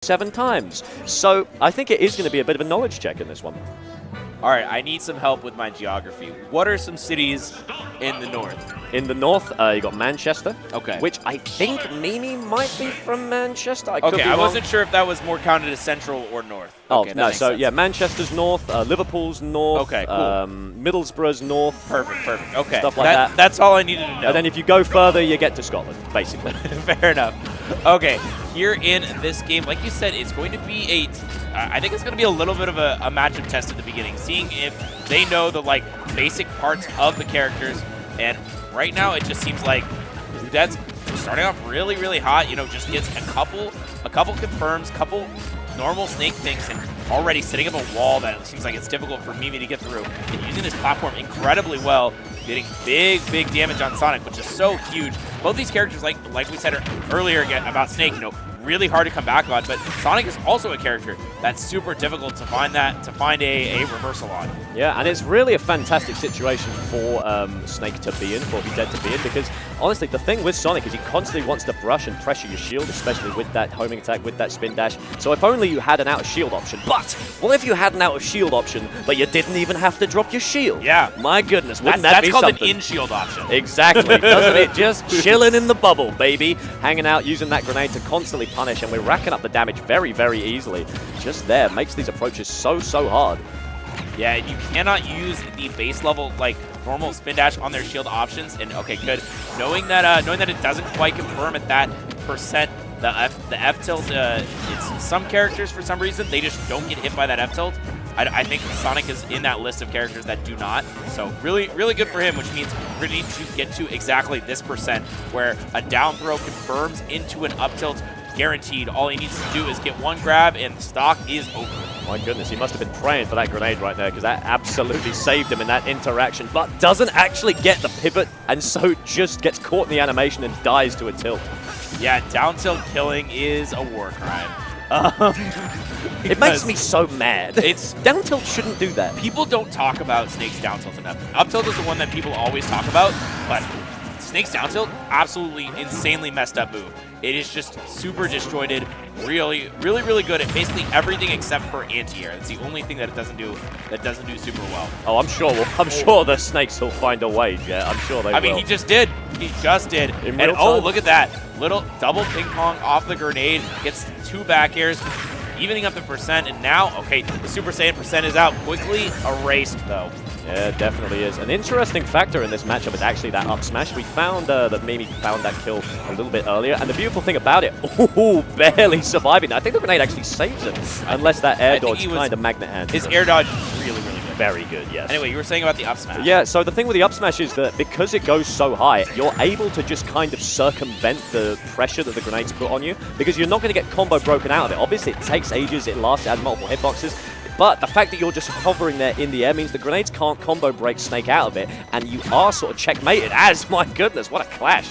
7 times. So I think it is going to be a bit of a knowledge check in this one. All right, I need some help with my geography. What are some cities in the north? In the north, you got Manchester. Okay. Which I think Memey might be from Manchester. I wasn't sure if that was more counted as central or north. Oh, okay, no, so sense. yeah, Manchester's north, Liverpool's north, okay, cool. Middlesbrough's north. Perfect. Okay. Stuff like that. That's all I needed to know. And then if you go further, you get to Scotland, basically. Fair enough. Okay, here in this game, like you said, it's going to be I think it's going to be a little bit of a matchup test at the beginning, seeing if they know the basic parts of the characters. And right now, it just seems like Hudet's starting off really, really hot. You know, just gets a couple confirms, couple normal Snake things, and already setting up a wall that it seems like it's difficult for Memey to get through. And using this platform incredibly well, getting big damage on Sonic, which is so huge. Both these characters, like we said earlier again about Snake, you know, really hard to come back on, but Sonic is also a character that's super difficult to find a reversal on. Yeah, and it's really a fantastic situation for Snake to be in, for Hudet to be in, because honestly, the thing with Sonic is he constantly wants to brush and pressure your shield, especially with that homing attack, with that spin dash. So if only you had an out-of-shield option. But what if you had an out-of-shield option, but you didn't even have to drop your shield? Yeah. My goodness, wouldn't that be something? That's something? called an in-shield option. Exactly, doesn't it? Just chilling in the bubble, baby. Hanging out, using that grenade to constantly punish, and we're racking up the damage very, very easily. Just there, makes these approaches so hard. Yeah, you cannot use the base level, normal spin dash on their shield options. And okay, good. Knowing that it doesn't quite confirm at that percent, the F tilt, it's some characters for some reason, they just don't get hit by that F tilt. I think Sonic is in that list of characters that do not. So really, really good for him, which means we're going to need to get to exactly this percent where a down throw confirms into an up tilt guaranteed. All he needs to do is get one grab and the stock is over. My goodness, he must have been praying for that grenade right there because that absolutely saved him in that interaction, but doesn't actually get the pivot and so just gets caught in the animation and dies to a tilt. Yeah, down tilt killing is a war crime. It makes me so mad. Down tilt shouldn't do that. People don't talk about Snake's down tilt enough. Up tilt is the one that people always talk about, but Snake's down tilt, absolutely insanely messed up move. It is just super disjointed, really, really, really good at basically everything except for anti-air. That's the only thing that it doesn't do super well. Oh, I'm sure the Snakes will find a way, Jet. I'm sure they will. I mean, he just did. He just did. And oh, look at that. Little double ping pong off the grenade. Gets 2 back airs, evening up the percent. And now, okay, the Super Saiyan percent is out. Quickly erased, though. Yeah, it definitely is. An interesting factor in this matchup is actually that up smash. We found that Memey found that kill a little bit earlier, and the beautiful thing about it, barely surviving. I think the grenade actually saves him, unless that air dodge kind of magnet hand. His air dodge is really, really good. Very good, yes. Anyway, you were saying about the up smash. Yeah, so the thing with the up smash is that because it goes so high, you're able to just kind of circumvent the pressure that the grenades put on you, because you're not going to get combo broken out of it. Obviously, it takes ages, it lasts, it has multiple hitboxes, but the fact that you're just hovering there in the air means the grenades can't combo break Snake out of it, and you are sort of checkmated as, my goodness, what a clash.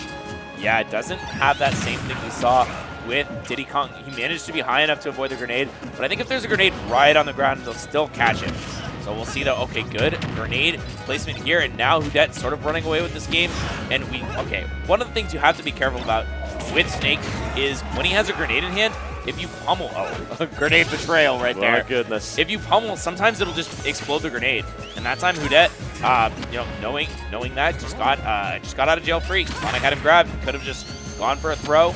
Yeah, it doesn't have that same thing we saw with Diddy Kong. He managed to be high enough to avoid the grenade, but I think if there's a grenade right on the ground, they'll still catch him. So we'll see though. Okay, good. Grenade placement here, and now Hudet's sort of running away with this game. And okay, one of the things you have to be careful about with Snake is when he has a grenade in hand, if you pummel, grenade betrayal right there. My goodness. If you pummel, sometimes it'll just explode the grenade. And that time Hudet, knowing that, just got out of jail free. Sonic had him grabbed, could have just gone for a throw.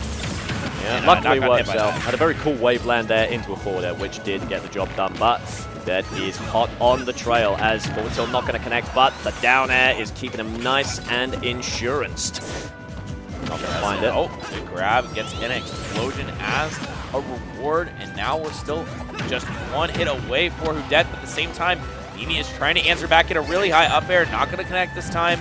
Yeah, and, luckily works out. Had a very cool wave land there into a forward air, which did get the job done, but that is hot on the trail as forward tilt not going to connect, but the down air is keeping him nice and insuranced. Not going to find it. Oh, the grab gets an explosion as a reward, and now we're still just one hit away for Hudet, but at the same time, Memey is trying to answer back in a really high up air, not going to connect this time,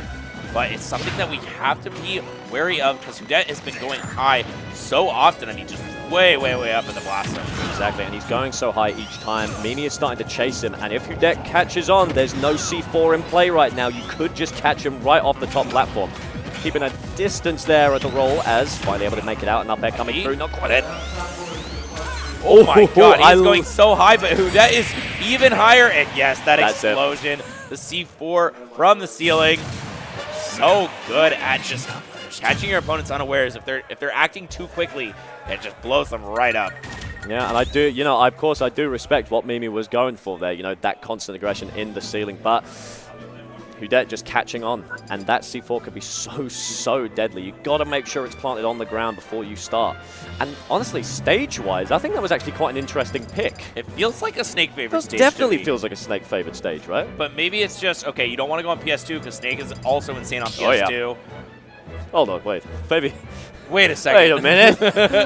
but it's something that we have to be wary of because Hudet has been going high so often. I mean, just way, way, way up in the blast zone. Exactly, and he's going so high each time. Memey is starting to chase him, and if Hudet catches on, there's no C4 in play right now. You could just catch him right off the top platform. Keeping a distance there at the roll as finally able to make it out, and up air coming through, not quite it. Oh my god, he's going so high, but Hudet is even higher, and yes, that's explosion, the C4 from the ceiling. So good at just catching your opponents unawares. If they're acting too quickly, it just blows them right up. Yeah, and I do, you know, of course I do respect what Memey was going for there, you know, that constant aggression in the ceiling, but Hudet just catching on, and that C4 could be so deadly. You got to make sure it's planted on the ground before you start. And honestly, stage-wise, I think that was actually quite an interesting pick. It feels like a Snake favorite stage. Definitely feels like a Snake favored stage, right? But maybe it's just, okay, you don't want to go on PS2 because Snake is also insane on PS2. Oh, yeah. Hold on, wait. Maybe. Wait a second. Wait a minute.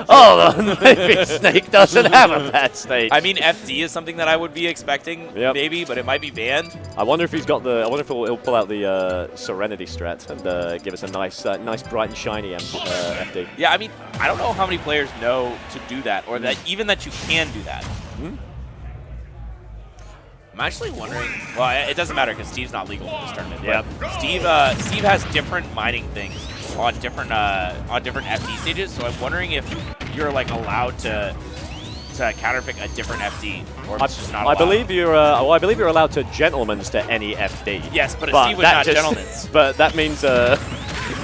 Hold on. Maybe Snake doesn't have a bad stage. I mean, FD is something that I would be expecting, maybe, but it might be banned. I wonder if he's got the. I wonder if he'll pull out the Serenity strat and give us a nice, bright and shiny FD. Yeah, I mean, I don't know how many players know to do that, or that even that you can do that. I'm actually wondering. Well, it doesn't matter because Steve's not legal for this tournament. Yeah. Steve has different mining things on different FD stages. So I'm wondering if you're like allowed to counterpick a different FD, or it's just not allowed. I believe you're allowed to gentleman's to any FD. Yes, but Steve would not gentleman's. But that means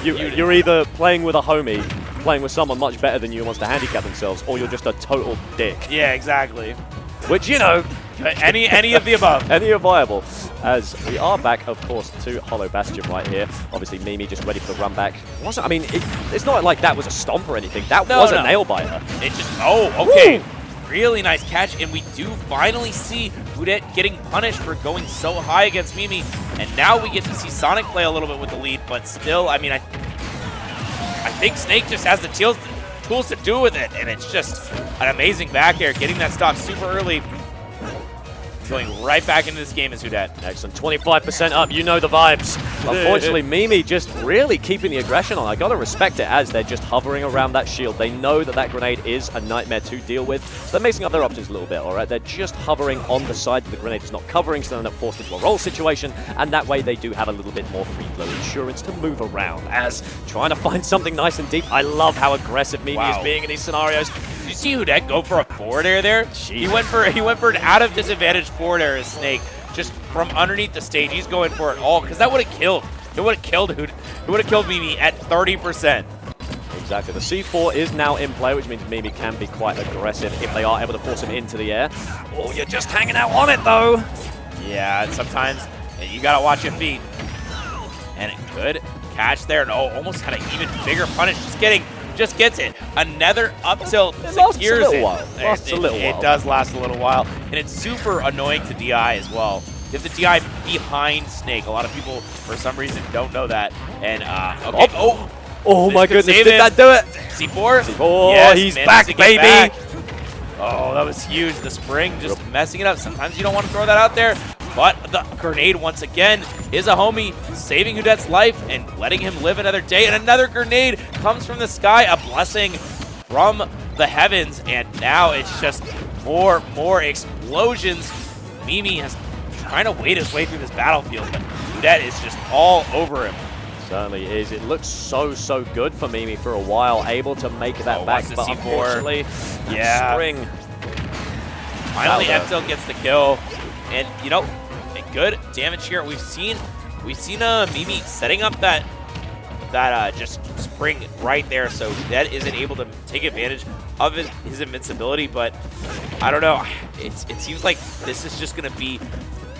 you're either playing with a homie, playing with someone much better than you who wants to handicap themselves, or you're just a total dick. Yeah, exactly. Which, you know, any of the above. Any are viable. As we are back, of course, to Hollow Bastion right here. Obviously, Memey just ready for the run back. I mean, it's not like that was a stomp or anything. That was a nail biter. It just, okay. Woo! Really nice catch, and we do finally see Hudet getting punished for going so high against Memey. And now we get to see Sonic play a little bit with the lead, but still, I mean, I think Snake just has the tools to do with it, and it's just an amazing back air, getting that stock super early. Going right back into this game is Hudet. Excellent. 25% up. You know the vibes. Unfortunately, Memey just really keeping the aggression on. I got to respect it as they're just hovering around that shield. They know that that grenade is a nightmare to deal with. So they're mixing up their options a little bit, all right? They're just hovering on the side that the grenade is not covering, so they're not forced into a roll situation. And that way they do have a little bit more free flow insurance to move around as trying to find something nice and deep. I love how aggressive Memey is being in these scenarios. Did you see Hudet go for a forward air there? Jeez. He went for an out of disadvantage forward air as Snake, just from underneath the stage. He's going for it all because that would have killed. It would have killed Hudet. It would have killed Memey at 30%. Exactly. The C4 is now in play, which means Memey can be quite aggressive if they are able to force him into the air. Oh, you're just hanging out on it though. Yeah, and sometimes you gotta watch your feet. And a good catch there. No, almost had an even bigger punish. Just gets it. Another up tilt secures it. Lasts a little while. It does last a little while. And it's super annoying to DI as well. You have the DI behind Snake. A lot of people, for some reason, don't know that. And, okay. Oh my goodness, did that do it? C4? C4, yes, he's back, baby. Back. Oh, that was huge. The spring just messing it up. Sometimes you don't want to throw that out there. But the grenade, once again, is a homie, saving Hudet's life and letting him live another day. And another grenade comes from the sky, a blessing from the heavens. And now it's just more explosions. Memey is trying to wait his way through this battlefield, but Hudet is just all over him. Certainly is. It looks so good for Memey for a while, able to make that back, but unfortunately, spring. Finally, Eptil gets the kill. And, you know, a good damage here. We've seen Memey setting up that just spring right there, so that isn't able to take advantage of his invincibility. But I don't know. It seems like this is just going to be.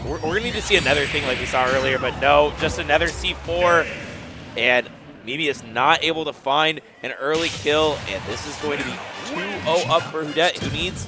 We're going to need to see another thing like we saw earlier, but no, just another C4. And Memey is not able to find an early kill, and this is going to be 2-0 up for Hudet, who needs.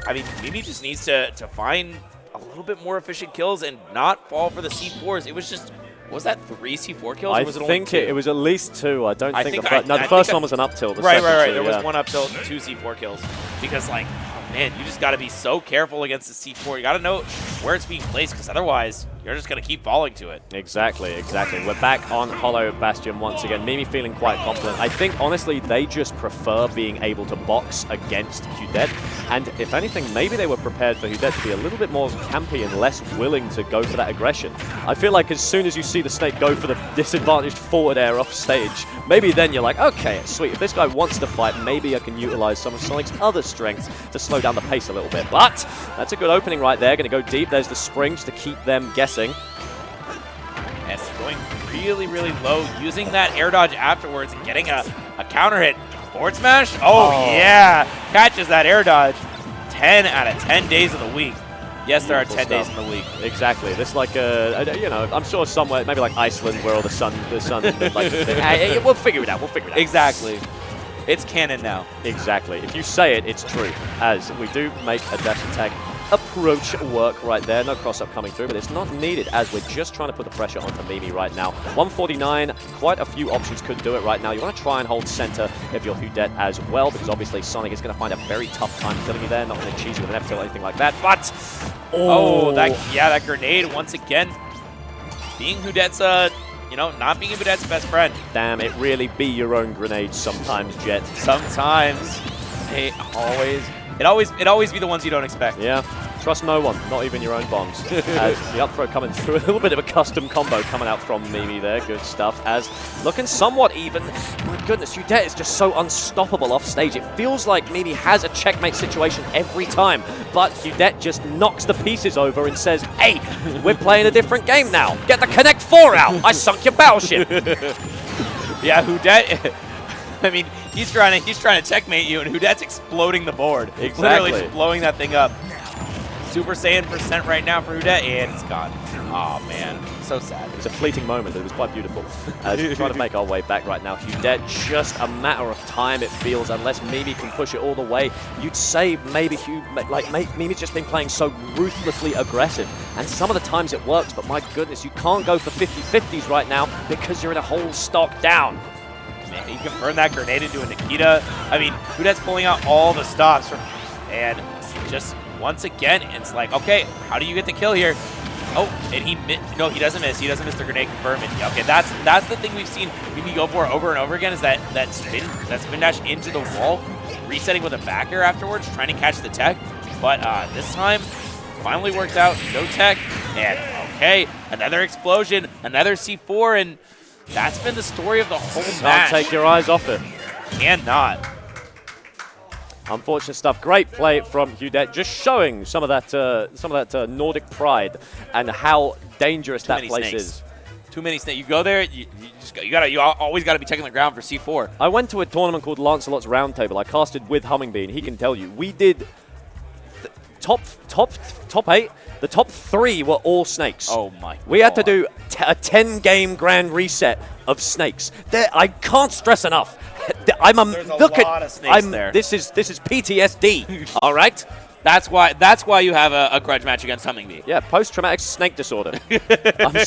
I mean, Memey just needs to find a little bit more efficient kills and not fall for the C4s. It was just, was that 3 C4 kills? Or was it only 2? It was at least 2. I don't think the first one was an up tilt. Right. There was one up tilt and 2 C4 kills. Because, like, oh man, you just got to be so careful against the C4. You got to know where it's being placed, because otherwise you're just going to keep falling to it. Exactly. We're back on Hollow Bastion once again. Memey feeling quite confident. I think, honestly, they just prefer being able to box against Hudet. And if anything, maybe they were prepared for Hudet to be a little bit more campy and less willing to go for that aggression. I feel like as soon as you see the Snake go for the disadvantaged forward air off stage, maybe then you're like, okay, sweet. If this guy wants to fight, maybe I can utilize some of Sonic's other strengths to slow down the pace a little bit. But that's a good opening right there. Going to go deep. There's the springs to keep them guessing. And it's going really low, using that air dodge afterwards and getting a counter hit Forward smash? Oh, yeah. Catches that air dodge. 10 out of 10 days of the week. Yes, there are 10 days in the week. Exactly. This like you know, I'm sure somewhere, maybe like Iceland, where all the sun, like, we'll figure it out. We'll figure it out. Exactly. It's canon now. Exactly. If you say it, it's true. As we do make a dash attack approach work right there. No cross-up coming through, but it's not needed as we're just trying to put the pressure onto Memey right now. 149, quite a few options could do it right now. You want to try and hold center if you're Hudet as well, because obviously Sonic is going to find a very tough time killing you there. Not going to cheese you with an F-tilt or anything like that, but... Oh, that grenade once again being Hudet's, you know, not being Hudet's best friend. Damn, it really be your own grenades sometimes, Jet. Sometimes. It always be the ones you don't expect. Yeah. Trust no one, not even your own bombs. As the up throw coming through, a little bit of a custom combo coming out from Memey there. Good stuff. As looking somewhat even. My goodness, Hudet is just so unstoppable off stage. It feels like Memey has a checkmate situation every time, but Hudet just knocks the pieces over and says, "Hey, we're playing a different game now. Get the Connect 4 out. I sunk your battleship." Yeah, Hudet. I mean, he's trying to checkmate you, and Hudet's exploding the board. Exactly. Literally just blowing that thing up. Super Saiyan % right now for Hudet, and it's gone. Oh man, so sad. It was a fleeting moment. It was quite beautiful. As we're trying to make our way back right now. Hudet, just a matter of time, it feels, unless Memey can push it all the way. You'd say maybe Memey's just been playing so ruthlessly aggressive, and some of the times it works, but my goodness, you can't go for 50-50s right now because you're in a whole stock down. Man, he can burn that grenade into a Nikita. I mean, Hudet's pulling out all the stops, and just once again, it's like, okay, how do you get the kill here? Oh, and he doesn't miss. He doesn't miss the grenade confirmment. Yeah, okay, that's the thing we've seen Memey go for over and over again, is that spin dash into the wall, resetting with a backer afterwards, trying to catch the tech. But this time, finally worked out. No tech, and okay, another explosion, another C4, and that's been the story of the whole match. Can't take your eyes off it. Cannot. Unfortunate stuff. Great play from Hudet, just showing some of that Nordic pride and how dangerous that place is. Too many snakes. You go there, you always got to be checking the ground for C4. I went to a tournament called Lancelot's Roundtable. I casted with Hummingbean, and he can tell you we did top 8. The top 3 were all snakes. Oh my God. We had to do a 10-game grand reset of snakes. I can't stress enough. There's a lot of snakes there. This is PTSD. All right. That's why you have a grudge match against Hummingbean. Yeah, post-traumatic snake disorder. I'm